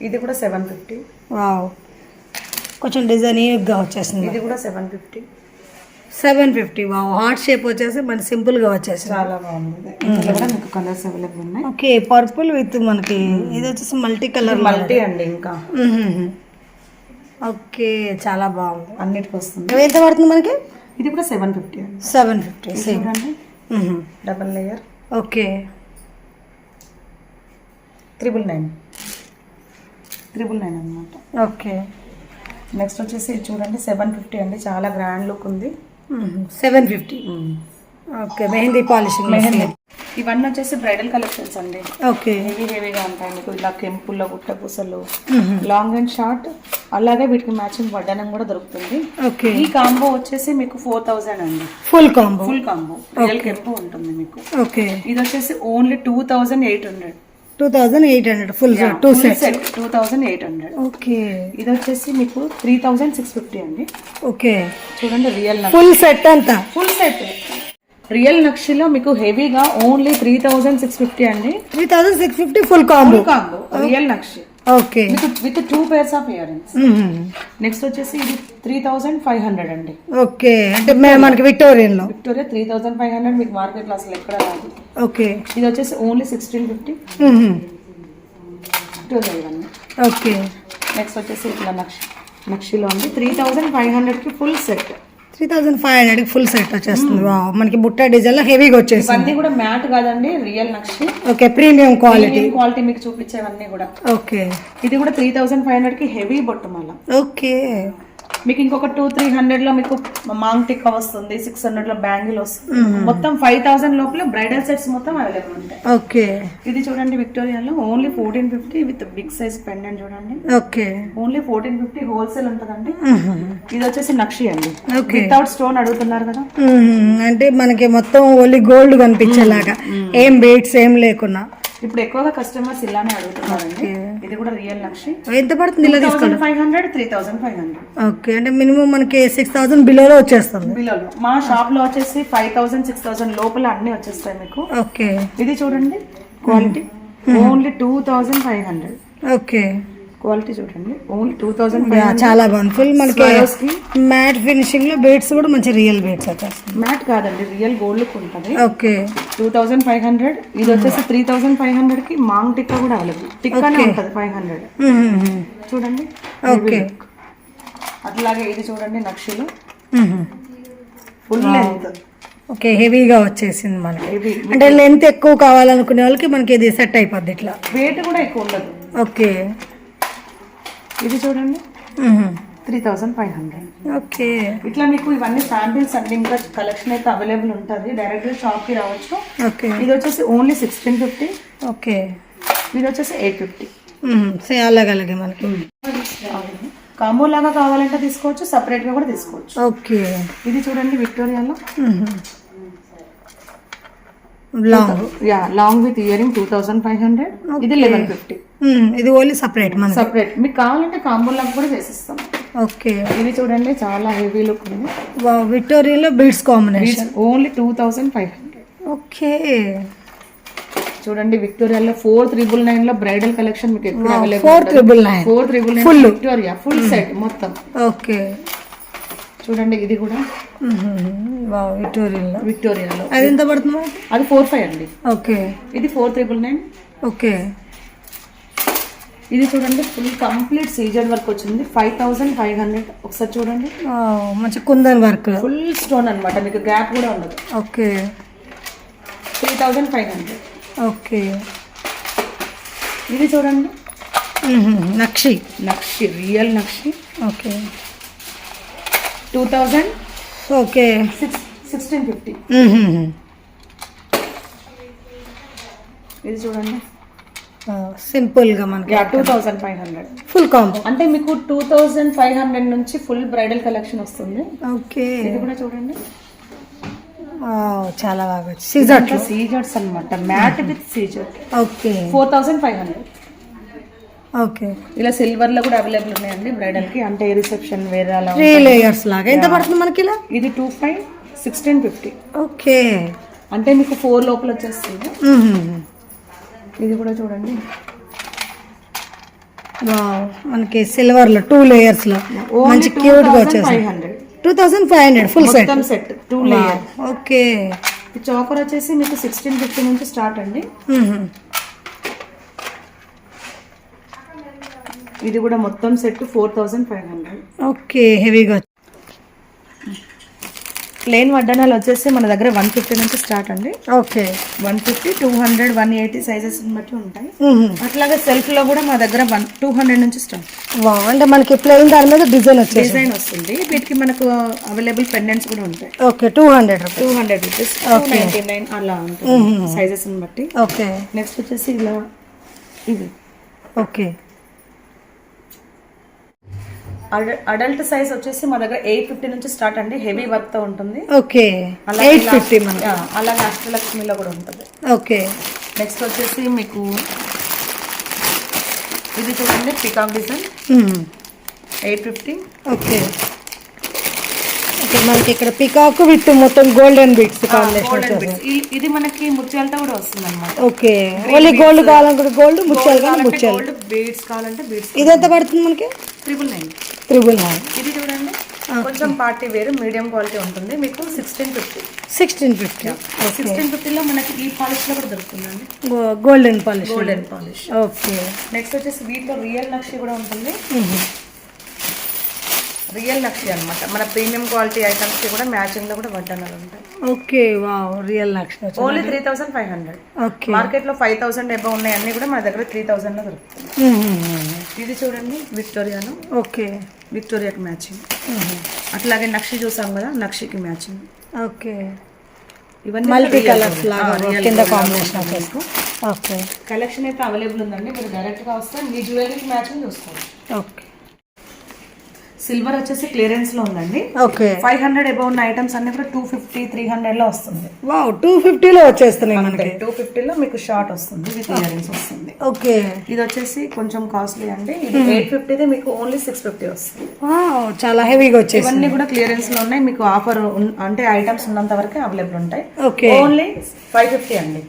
ఇది కూడా 750. వావ్, కొంచెం డిజైన్ గా వచ్చేసింది. ఇది కూడా 750. 750. వావ్, హార్ట్ షేప్ వచ్చేసి మన సింపుల్ గా వచ్చేసింది. చాలా బాగుంది. ఇందులో కూడా మీకు కలర్స్ అవైలబుల్ ఉన్నాయి. ఓకే, పర్పుల్ విత్ మనకి ఇది వచ్చేసి మల్టీ కలర్. మల్టీ అండి. ఇంకా ఓకే, చాలా బాగుంది. అన్నిటికి వస్తుంది. ఎంత పడుతుంది మనకి? ఇది కూడా 750 అండి. 750 సేమ్ చూడండి. Double layer. ఓకే, 999 అన్నమాట. ఓకే, నెక్స్ట్ వచ్చేసి ఇది చూడండి 750 అండి. చాలా గ్రాండ్ లుక్ ఉంది. 750. Okay, mehndi polishing. మెహందీ ఇవన్నీ వచ్చేసి బ్రైడల్ కలెక్షన్స్ అండి. ఓకే, హెవీగా ఉంటాయి మీకు. ఇలా కెంపుల్లో గుట్ట పూసలు, లాంగ్ అండ్ షార్ట్. అలాగే వీటికి మ్యాచింగ్ వడ్డానం కూడా దొరుకుతుంది. ఓకే, ఈ కాంబో వచ్చేసి మీకు 4000 అండి. ఫుల్ కాంబో రియల్ కెంపు ఉంటుంది మీకు. ఓకే, ఇది వచ్చేసి ఓన్లీ 2800. 2800 full set. 2800. ఓకే, ఇది వచ్చేసి మీకు 3650 అండి. ఓకే, చూడండి రియల్ ఫుల్ సెట్ అంతా. ఫుల్ సెట్ రియల్ నక్షిలో మీకు హెవీగా ఓన్లీ 3650 అండి. 3650 full combo. Real nakshi. Okay, with 2 pairs of ear rings. Next వచ్చేసి ఇది 3500 అండి. ఓకే, అంటే మనకి విక్టోరియా 3500 మీకు మార్కెట్ లో అసలు ఎక్కడ రాదు. ఓకే, ఇది వచ్చేసి ఓన్లీ 1650. ఓకే, నెక్స్ట్ వచ్చేసి ఇట్లా నక్షిలో ఉంది 3500 కి ఫుల్ సెట్. 3500 ఫుల్ సెట్ వచ్చేస్తుంది. మనకి బుట్ట డిజైన్ లో హెవీగా వచ్చేసింది. ఇవన్నీ కూడా మ్యాట్ కాదండి, real nakshi. Okay, premium quality మీకు చూపించేవన్నీ కూడా. ఓకే, ఇది కూడా 3500 కి హెవీ బొట్టుమాల. ఓకే, మీకు ఇంకొక 200-300 లో మీకు మాంగ్ టిక్కా వస్తుంది. 600 లో బ్యాంగిల్ వస్తుంది. మొత్తం 5000 లోపల బ్రైడల్ సెట్స్ మొత్తం అవైలబుల్ ఉంటాయి. ఓకే, ఇది చూడండి విక్టోరియాలో only 1450 with big size pendant చూడండి. ఓకే, ఓన్లీ 1450 హోల్సేల్ ఉంటదండి. ఇది వచ్చేసి నక్షి అండి. వితౌట్ స్టోన్ అడుగుతున్నారు కదా, అంటే మనకి మొత్తం ఓన్లీ గోల్డ్ కనిపించేలాగా, ఏం బీట్స్ ఏం లేకున్నా. ఇప్పుడు ఎక్కువగా కస్టమర్స్ ఇలానే అడుగుతున్నారండి. ఇది కూడా రియల్ నక్షి. ఎంత పడుతుంది ఇలా తీసుకోండి? 500, 3500. ఓకే, అంటే మినిమం మనకి 6000 బిలోలో వచ్చేస్తుంది. బిలోలో మా షాప్ లో వచ్చేసి 5000, 6000 లోపల అన్ని వచ్చేస్తాయి మీకు. ఓకే, ఇది చూడండి క్వాలిటీ ఓన్లీ 2500. ఓకే, క్వాలిటీ చూడండి ఓన్లీ 2500. చాలా బాగుంది. ఫుల్ మనకి మ్యాట్ ఫినిషింగ్ లో బీడ్స్ కూడా మంచి రియల్ బీడ్స్ వచ్చేస్తాయి. మ్యాట్ కాదండి, రియల్ గోల్డ్ లుక్ ఉంటుంది. ఓకే, 2500. ఇది వచ్చేసి 3500 కి మాంగ్ టిక్కా కూడా అవైలబుల్. టిక్కానే ఉంటుంది 500. చూడండి. ఓకే, అట్లాగే ఇది చూడండి నక్షిలో ఫుల్ లెంత్. ఓకే, హెవీగా వచ్చేసింది మనకి. హెవీ అంటే లెంత్ ఎక్కువ కావాలనుకునే వాళ్ళకి మనకి ఇది సెట్ అయిపోద్ది ఇట్లా. వెయిట్ కూడా ఎక్కువ ఉండదు. ఓకే, ఇది చూడండి 3500. ఓకే, ఇట్లా మీకు ఇవన్నీ శాంపిల్స్ అన్ని ఇంకా కలెక్షన్ అయితే అవైలబుల్ ఉంటుంది. డైరెక్ట్ షాప్ కి రావచ్చు. ఓకే, ఇది వచ్చేసి ఓన్లీ 1650. ఓకే, ఇది వచ్చేసి 850. అలాగే మనకి కాంబో లాగా కావాలంటే తీసుకోవచ్చు, సపరేట్ గా కూడా తీసుకోవచ్చు. ఓకే, ఇది చూడండి విక్టోరియాలో లాంగ్ విత్ ఇయరింగ్ 2500. ఇది 1150. ఇది ఓన్లీ సపరేట్ మన సపరేట్. మీకు కావాలంటే కాంబో లాగా కూడా చేసిస్తాం. ఓకే, ఇది చూడండి చాలా హెవీ లుక్ ఉంది. విక్టోరియాలో బీడ్స్ కాంబినేషన్ ఓన్లీ 2500. ఓకే, చూడండి విక్టోరియాలో 4399 లో బ్రైడల్ కలెక్షన్ మీకు ఎక్కడ available. 4399 4399 full Victoria full set మొత్తం. ఓకే, చూడండి ఇది కూడా విక్టోరియాలో. అది ఎంత పడుతుంది? అది 45 అండి. ఓకే, ఇది 4399. ఓకే, ఇది చూడండి ఫుల్ కంప్లీట్ సీజర్ వర్క్ వచ్చింది 5500. ఒకసారి చూడండి మంచి కుందన్ వర్క్ ఫుల్ స్టోన్ అన్నమాట, మీకు గ్యాప్ కూడా ఉండదు. ఓకే, 3500. ఓకే, ఇది చూడండి nakshi real nakshi. Okay, 2000. Okay, 1650. ఇది చూడండి సింపుల్ గా మనకి 2500. Full combo. అంటే మీకు 2500 నుంచి ఫుల్ బ్రైడల్ కలెక్షన్ వస్తుంది. ఓకే, ఇది కూడా చూడండి చాలా బాగా సీజర్స్ అన్నమాట, మ్యాట్ విత్ సీజర్. ఓకే, 4500. ఓకే, ఇలా సిల్వర్ లో కూడా అవైలబుల్ ఉన్నాయండి బ్రైడల్ కి. అంటే రిసెప్షన్ వేరే అలా 3 లేయర్స్ లాగా. ఎంత పడుతుంది మనకి ఇలా? ఇది 25, 1650. ఓకే, అంటే మీకు 4 లోపల వచ్చేస్తుంది. ఇది కూడా చూడండి మనకి సిల్వర్ లో 2 లేయర్స్ లో మంచి క్యూట్ గా వచ్చేస్తుంది. 2500 ఫుల్ సెట్ 2 లేయర్. ఓకే, ఈ చోకర్ వచ్చేసి మీకు 1650 నుంచి స్టార్ట్ అండి. ఇది కూడా మొత్తం సెట్ 4500. ఓకే, హెవీగా. ప్లెయిన్ వడ్డానాలు వచ్చేసి మన దగ్గర 150 నుంచి స్టార్ట్ అండి. ఓకే, 150, 200, 180 సైజెస్ బట్టి ఉంటాయి. అట్లాగే సెల్ఫ్ లో కూడా మా దగ్గర 200 నుంచి స్టార్ట్. అంటే మనకి ప్లెయిన్ దాని మీద డిజైన్ వస్తుంది. వీటికి మనకు అవైలబుల్ పెండెంట్స్ కూడా ఉంటాయి. ఓకే, 200 రూపీస్, 299 అలా ఉంటుంది సైజెస్ బట్టి. ఓకే, నెక్స్ట్ వచ్చేసి ఇలా ఇది. ఓకే, అడల్ట్ సైజ్ వచ్చేసి మా దగ్గర 850 నుంచి స్టార్ట్ అండి. హెవీ వర్క్ తో ఉంటుంది. ఓకే, 850 మనకి. అలాగే అష్టలక్ష్మిలో కూడా ఉంటుంది. ఓకే, నెక్స్ట్ వచ్చేసి మీకు ఇది చూడండి పికాక్ డిజైన్ 850. ఓకే, ఓకే, మనకి ఇక్కడ పికాక్ విత్ మొత్తం గోల్డెన్ బీడ్స్ కాంబినేషన్. ఇది మనకి ముత్యాలతో కూడా వస్తుంది అనమాట. ఓకే, ఓన్లీ గోల్డ్ కావాలనుకుంటే గోల్డ్, ముత్యాలు కానీ ముత్యాలు. బీడ్స్ కావాలంటే బీడ్స్. ఇది ఎంత పడుతుంది మనకి? 999. ఇది చూడండి కొంచెం పార్టీ వేరు మీడియం క్వాలిటీ ఉంటుంది. మీకు 1650. 1650 లో మనకి ఈ పాలిష్ లో కూడా దొరుకుతుందండి, గోల్డెన్ పాలిష్. ఓకే, నెక్స్ట్ వచ్చేసి వీటిలో రియల్ నక్షి కూడా ఉంటుంది. రియల్ నక్షి అన్నమాట. మన ప్రీమియం క్వాలిటీ ఐటమ్స్ కి కూడా మ్యాచింగ్ లో కూడా వడ్డానాలు ఉంటాయి. ఓకే, వావ్, రియల్ నక్షి. ఓన్లీ 3500. ఓకే, మార్కెట్ లో 5000 ఎబో ఉన్నాయి, అన్ని కూడా మన దగ్గర 3000 లో దొరుకుతుంది. ఇది చూడండి విక్టోరియాలో. Okay, విక్టోరియాకి matching. అట్లాగే నక్షి చూసాం కదా, నక్షికి మ్యాచింగ్. ఓకే, ఇవన్నీ మల్టీ కలర్స్ లాగా కింద కాంబినేషన్. ఓకే, కలెక్షన్ అయితే అవైలబుల్ ఉందండి. మీరు డైరెక్ట్ గా వస్తే మీ జ్యువెలరీకి మ్యాచింగ్ చూసుకోవచ్చు. ఓకే, సిల్వర్ వచ్చేసి క్లియరెన్స్ లో ఉందండి. ఓకే 500 అబౌవ్ ఉన్న ఐటమ్స్ అన్ని కూడా 250, 300 లో వస్తుంది. వావ్ 250లో వచ్చేస్తున్నాయి మనకి. 250 లో మీకు షార్ట్ వస్తుంది, విత్ ఇయరింగ్స్ వస్తుంది. ఓకే ఇది వచ్చేసి కొంచెం కాస్ట్లీ అండి. ఇది 850 మీకు ఓన్లీ 650 వస్తుంది. వావ్ చాలా హెవీగా వచ్చేసి. ఇవన్నీ కూడా క్లియరెన్స్ లో ఉన్నాయి. మీకు ఆఫర్ అంటే ఐటమ్స్ ఉన్నంత వరకు అవైలబుల్ ఉంటాయి. ఓకే ఓన్లీ 550 అండి.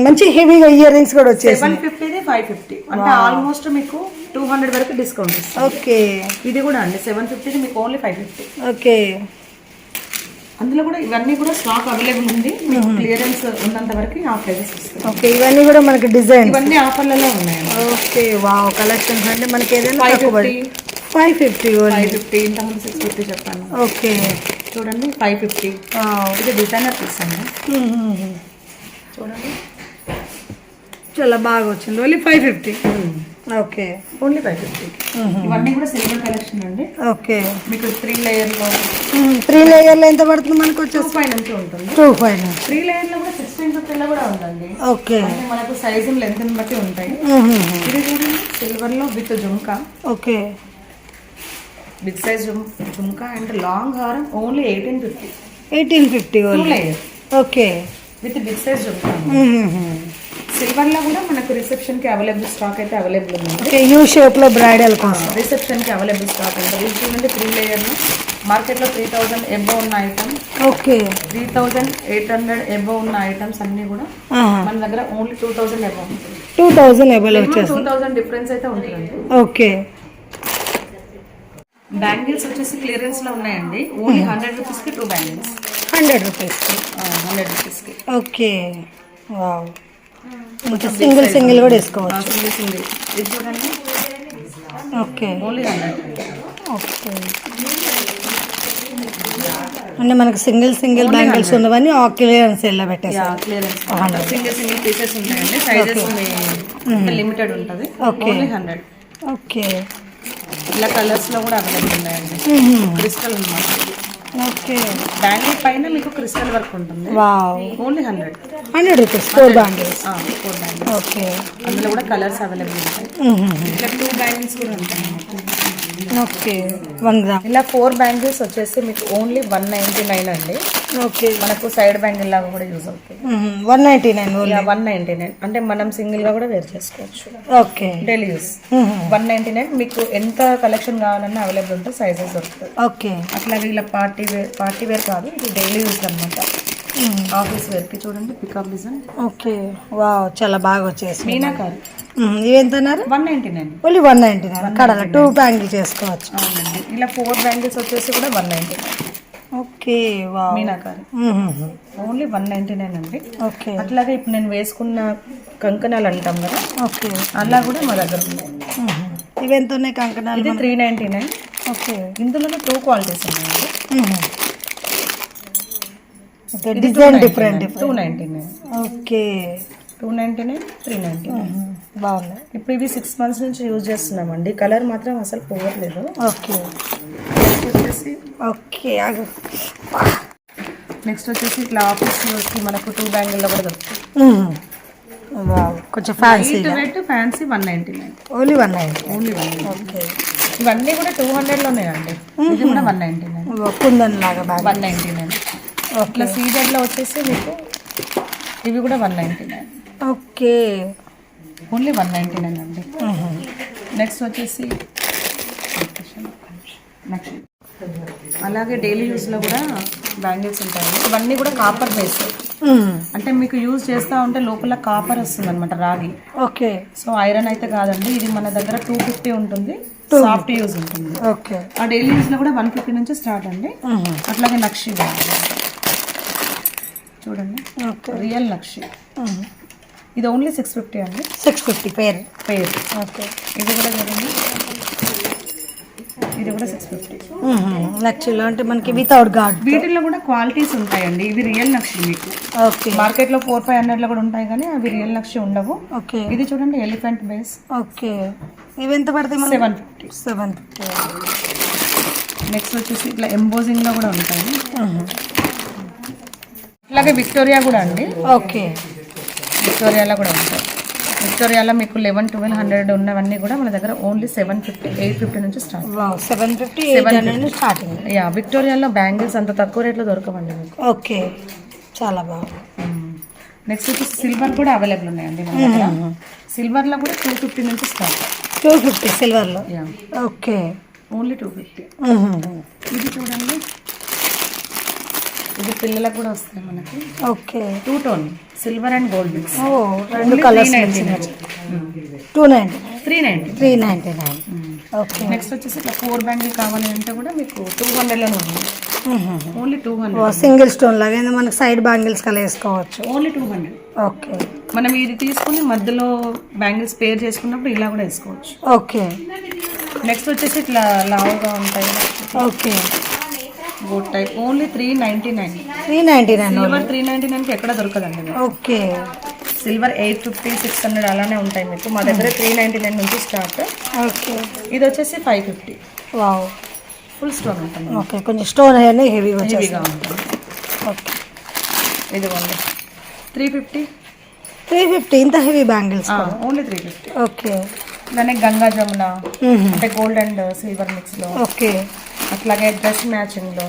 మంచి హెవీగా ఇయర్ రింగ్స్ కూడా వచ్చేసి 750 550 అంటే ఆల్మోస్ట్ మీకు 200 వరకు డిస్కౌంట్ ఇస్తుంది. ఓకే ఇది కూడా అండి 750 మీకు ఓన్లీ 550. ఓకే అందులో కూడా ఇవన్నీ కూడా స్టాక్ అవైలబుల్ ఉంది. మీకు క్లియరెన్స్ ఉన్నంత వరకు ఆ ప్రైజెస్ ఇస్తుంది. ఓకే ఇవన్నీ కూడా మనకి డిజైన్. ఇవన్నీ ఆఫర్లలో ఉన్నాయి. ఓకే వావ్ కలెక్షన్స్ అంటే మనకి ఏదైనా 550 550 ఇంతకుముందు 650 చెప్పాను. ఓకే చూడండి 550. ఇది డిజైనర్ పీస్ అండి. చూడండి చాలా బాగా వచ్చింది. ఓన్లీ 550. Okay only 550. ఇవన్నీ కూడా సిల్వర్ కలెక్షన్ అండి. ఓకే మీకు 3 లేయర్ లో 3 లేయర్లో ఎంత పడుతుంది మనకు వచ్చేసి? 25 నుంచి ఉంటుంది. 25 3 లేయర్ లో కూడా 1650 లో కూడా ఉందండి. ఓకే అంటే మనకు సైజు లెంత్ బట్టి ఉంటాయి. ఇది చూడండి సిల్వర్ లో with jhumka. Okay big size jhumka and long హారం only 1850. 1850 2 layer okay with big size jhumka. Silver లో కూడా మనకు రిసెప్షన్ కి అవైలబుల్ స్టాక్ అయితే అవైలబుల్ ఉంది. ఓకే యూ షేప్ లో బ్రైడల్ కోసం రిసెప్షన్ కి అవైలబుల్ స్టాక్ ఉంటుంది. ఇది చూడండి 3 లేయర్ మార్కెట్ లో 3000 అబౌవ్ ఉన్న ఐటమ్. ఓకే 3800 అబౌవ్ ఉన్న ఐటమ్స్ అన్ని కూడా మన దగ్గర ఓన్లీ 2000 అబౌవ్ ఉంటుంది. 2000 అబౌవ్ వచ్చేసి 2000 డిఫరెన్స్ అయితే ఉంటుందండి. ఓకే బ్యాంగిల్స్ వచ్చేసి క్లియరెన్స్ లో ఉన్నాయండి. ఓన్లీ 100 రూపీస్ కి 2 బ్యాంగిల్స్. 100 రూపీస్ 100 రూపీస్ కి. ఓకే వావ్ సింగిల్ సింగిల్ కూడా వేసుకోవచ్చు. సింగిల్ ఇది చూడండి ఓకే ఓన్లీ 100. ఓకే అంటే మనకి సింగిల్ బ్యాంగిల్స్ ఉన్నవన్నీ ఆ క్లియరెన్స్ ఎలా పెట్టేసారు. క్లియరెన్స్ సింగిల్ పీసెస్ ఉంటాయండి. సైజెస్ లిమిటెడ్ ఉంటుంది. ఓన్లీ 100. ఓకే ఇలా కలర్స్ లో కూడా అవైలబుల్ ఉన్నాయండి. క్రిస్టల్ అన్నమాట. ఓకే బ్యాంగిల్ పైన మీకు క్రిస్టల్ వర్క్ ఉంటుంది. Wow only 100 rupees 4 bangles. 4 bangles. Okay అందులో కూడా కలర్స్ అవైలబుల్ ఉంటాయి. ఇలా 2 బ్యాంగిల్స్ కూడా ఉంటాయి. Okay 1 gram. ఇలా 4 బ్యాంగిల్స్ వచ్చేసి మీకు ఓన్లీ 199 అండి. ఓకే మనకు సైడ్ బ్యాంగిల్ లాగా కూడా యూజ్ అవుతాయి. 199 ఓన్లీ. 199 అంటే మనం సింగిల్ గా కూడా వేర్ చేసుకోవచ్చు. Okay daily use 199. మీకు ఎంత కలెక్షన్ కావాలన్నా అవైలబుల్ ఉంటుంది. సైజెస్ దొరుకుతాయి. ఓకే అట్లాగే ఇలా పార్టీ వేర్ కాదు, ఇది డైలీ యూస్ అనమాట. ఆఫీస్ వేర్ కి చూడండి పికప్ డిజైన్. ఓకే వావ్ చాలా బాగా వచ్చేసి మీనాకారి. ఇవి ఎంత అన్నారు? 199. ఓన్లీ 199 కడల 2 బ్యాంగిల్ చేసుకోవచ్చు. అవునండి. ఇలా 4 బ్యాంగిల్స్ వచ్చేసి కూడా 199. ఓకే వావ్ మీనాకారి ఓన్లీ 199 అండి. ఓకే అట్లాగే ఇప్పుడు నేను వేసుకున్న కంకణాలు అంటాం కదా, ఓకే అలా కూడా మా దగ్గర ఉన్నాయి. ఇవి ఎంత ఉన్నాయి కంకణాలు? ఇది 399. ఓకే ఇందులో 2 క్వాలిటీస్ ఉన్నాయండి. Design different 299. ఓకే 299, 399 బాగున్నాయి. ఇప్పుడు ఇవి 6 months నుంచి యూజ్ చేస్తున్నామండి. కలర్ మాత్రం అసలు పోవట్లేదు. ఓకే వచ్చేసి ఓకే నెక్స్ట్ వచ్చేసి ఇట్లా ఆఫీస్కి మనకు 2 బ్యాంగిల్లో కూడా దొరుకుతాయి. వావ్ కొంచెం fancy fancy 199. Only 190. Only 190. Okay ఇవన్నీ కూడా 200లోనే అండి. ఇది కూడా 199. కుందన్ లాగా 199. ఇట్లా సీజర్లో వచ్చేసి మీకు ఇవి కూడా 199. ఓకే ఓన్లీ 199 అండి. నెక్స్ట్ వచ్చేసి అలాగే డైలీ యూస్లో కూడా బ్యాంగిల్స్ ఉంటాయండి. ఇవన్నీ కూడా కాపర్ బేస్. అంటే మీకు యూజ్ చేస్తూ ఉంటే లోపల కాపర్ వస్తుంది అనమాట, రాగి. ఓకే సో ఐరన్ అయితే కాదండి. ఇది మన దగ్గర 250 ఉంటుంది. సాఫ్ట్ యూజ్ ఉంటుంది. ఓకే ఆ డైలీ యూస్లో కూడా 150 నుంచి స్టార్ట్ అండి. అట్లాగే నక్షి చూడండి, రియల్ నక్షి. ఇది ఓన్లీ 650 అండి. 650 పేర్. ఓకే ఇది కూడా చూడండి, ఇది కూడా 650. నక్షిలో అంటే మనకి వితౌట్ గార్డ్. వీటిల్లో కూడా క్వాలిటీస్ ఉంటాయండి. ఇవి రియల్ నక్షి మీకు. ఓకే మార్కెట్లో 400-500 కూడా ఉంటాయి కానీ అవి రియల్ నక్షి ఉండవు. ఓకే ఇది చూడండి ఎలిఫెంట్ బేస్. ఓకే ఇవి ఎంత పడతాయి? 750. నెక్స్ట్ వచ్చేసి ఇట్లా ఎంబోజింగ్ లో కూడా ఉంటాయి. ఇట్లాగే విక్టోరియా కూడా అండి. ఓకే విక్టోరియాలో కూడా ఉంటాయి. విక్టోరియాలో మీకు 11, 1200 ఉన్నవన్నీ కూడా మన దగ్గర ఓన్లీ 750, 850 నుంచి స్టార్ట్. 750, 800 స్టార్టింగ్. యా, విక్టోరియాలో బ్యాంగిల్స్ అంత తక్కువ రేట్లో దొరకవండి మీకు. ఓకే, చాలా బాగుంది. నెక్స్ట్ వచ్చేసి సిల్వర్ కూడా అవైలబుల్ ఉన్నాయండి మన దగ్గర. సిల్వర్లో కూడా 250 నుంచి స్టార్ట్. 250 సిల్వర్లో. Yeah, okay, only 250. ఇది చూడండి, ఇది పిల్లలకు కూడా వస్తాయి మనకి. Okay, 2 tone silver and gold mix. రెండు కలర్స్. 290, 399. ఓకే. నెక్స్ట్ వచ్చేసి ఇట్లా 4 బ్యాంగిల్ కావాలి అంటే కూడా మీకు 200లోనే ఉంది. ఓన్లీ 200. సింగిల్ స్టోన్ లాగా మనకి సైడ్ బ్యాంగిల్స్ కలా వేసుకోవచ్చు. ఓన్లీ 200. ఓకే. మనం ఇది తీసుకుని మధ్యలో బ్యాంగిల్స్ పేర్ చేసుకున్నప్పుడు ఇలా కూడా వేసుకోవచ్చు. ఓకే. నెక్స్ట్ వచ్చేసి ఇట్లా లావుగా ఉంటాయి. Okay, goat type. Only 399. 399. Silver 399కి ఎక్కడ దొరకదండి మీకు. ఓకే. సిల్వర్ 850, 600 అలానే ఉంటాయి మీకు. మా దగ్గర 399 నుంచి స్టార్ట్. ఓకే. ఇది వచ్చేసి 550. వావ్, ఫుల్ స్టోన్ ఉంటుంది. ఓకే, కొంచెం స్టోన్ అనేది హెవీగా ఉంటుంది. ఓకే. ఇదిగోండి 350. 350 ఇంత హెవీ బ్యాంగిల్స్. ఓన్లీ 350. ఓకే. దానికి గంగా జమున అంటే గోల్డ్ అండ్ సిల్వర్ మిక్స్లో. ఓకే. అట్లాగే డ్రెస్ మ్యాచింగ్లో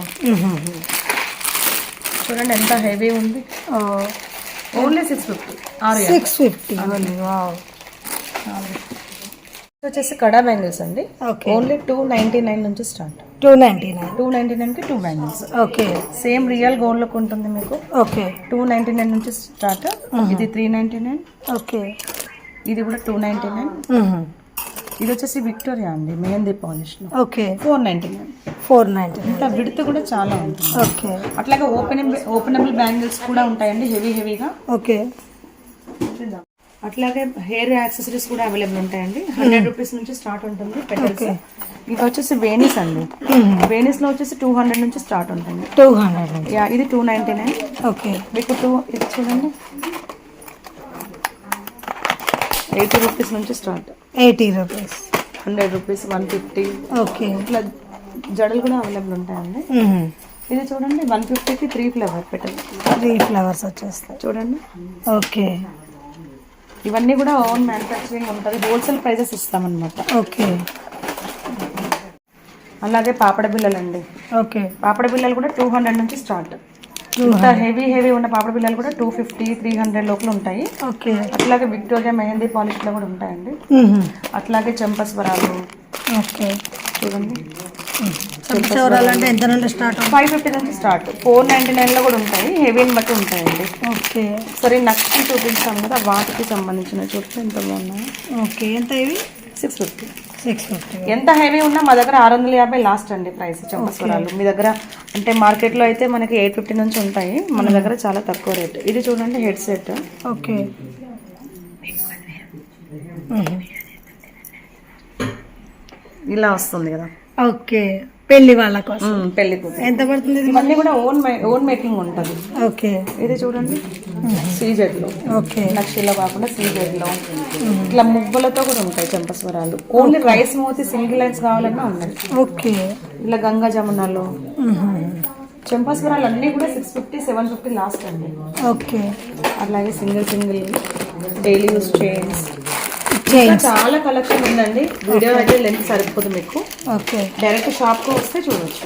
చూడండి ఎంత హెవీ ఉంది. ఓన్లీ 650. 650. వావ్. వచ్చేసి కడా బ్యాంగిల్స్ అండి. ఓకే. ఓన్లీ 299 నుంచి start. 299. 299కి 2 bangles. Okay. Same real gold look ఉంటుంది మీకు. ఓకే. 299 నుంచి స్టార్ట్. ఇది 399. ఓకే. ఇది కూడా 299. ఇది వచ్చేసి విక్టోరియా అండి, మెహందీ పాలిష్. ఓకే. 499. 499. ఇంత విడత కూడా చాలా ఉంటుంది. ఓకే. అట్లాగే ఓపెనబుల్ బ్యాంగిల్స్ కూడా ఉంటాయండి, హెవీగా. ఓకే. అట్లాగే హెయిర్ యాక్సెసరీస్ కూడా అవైలబుల్ ఉంటాయండి. 100 రూపీస్ నుంచి స్టార్ట్ ఉంటుంది పెటల్స్. ఇది వచ్చేసి వేనిస్ అండి. వేనిస్ లో వచ్చేసి 200 నుంచి స్టార్ట్ ఉంటుంది. 200. యా, ఇది 299. ఓకే. మీకు ఇది చూడండి 80 రూపీస్ నుంచి స్టార్ట్. 80 రూపీస్. 100 రూపీస్, 150. ఓకే. ఇట్లా జడలు కూడా అవైలబుల్ ఉంటాయండి. ఇది చూడండి 150కి 3 ఫ్లేవర్ పెటల్. 3 ఫ్లవర్స్ వచ్చేస్తాయి చూడండి. ఓకే. ఇవన్నీ కూడా ఓన్ మ్యానుఫ్యాక్చరింగ్ ఉంటుంది. హోల్సేల్ ప్రైజెస్ ఇస్తామన్నమాట. ఓకే. అలాగే పాపడ బిళ్ళలు అండి. ఓకే. పాపడ బిళ్ళలు కూడా 200 నుంచి స్టార్ట్. ఇంత హెవీ ఉన్న పాపడ బిళ్ళలు కూడా 250, 300 లోపల ఉంటాయి. ఓకే. అట్లాగే విక్టోరియా మెహందీ పాలిష్ లో కూడా ఉంటాయండి. అట్లాగే చెంపస్వరాలు. ఓకే. చూడండి చెంపస్వరాలు అంటే ఎంత నుండి స్టార్ట్? 550 నుంచి స్టార్ట్. 499 లో కూడా ఉంటాయి, హెవీని బట్టి ఉంటాయండి. ఓకే. సరే నక్కి చూపించాం కదా, వాటికి సంబంధించిన చూస్తే ఎంత బాగున్నాయి. ఓకే. ఎంత ఇవి? 650. 650. ఎంత హెవీ ఉన్నా మా దగ్గర 650 లాస్ట్ అండి ప్రైస్ చెంపస్వరాలు. మీ దగ్గర అంటే మార్కెట్లో అయితే మనకి 850 నుంచి ఉంటాయి, మన దగ్గర చాలా తక్కువ రేట్. ఇది చూడండి హెడ్ సెట్. ఓకే. ఇలా వస్తుంది కదా. ఓకే. పెళ్లి వాళ్ళ కోసం. పెళ్లి ఎంత పడుతుంది? ఇవన్నీ కూడా ఓన్ మేకింగ్ ఉంటుంది. ఓకే. ఇది చూడండి సీజెడ్ లో. ఓకే. నక్షిలో కాకుండా సీజెడ్ లో ఇట్లా ముగ్గులతో కూడా ఉంటాయి చెంపస్వరాలు. Only rice Moti single lines కావాలన్నా ఉన్నాయి. ఓకే. ఇలా గంగా జమునాలు చెంపస్వరాలు అన్నీ కూడా 650, 750 లాస్ట్ అండి. ఓకే. అలాగే సింగిల్ డైలీ యూస్ చైన్స్ చాలా కలెక్షన్ ఉందండి. వీడియో అయితే లెంత్ సరిపోదు మీకు. ఓకే. డైరెక్ట్ షాప్కి వస్తే చూడొచ్చు.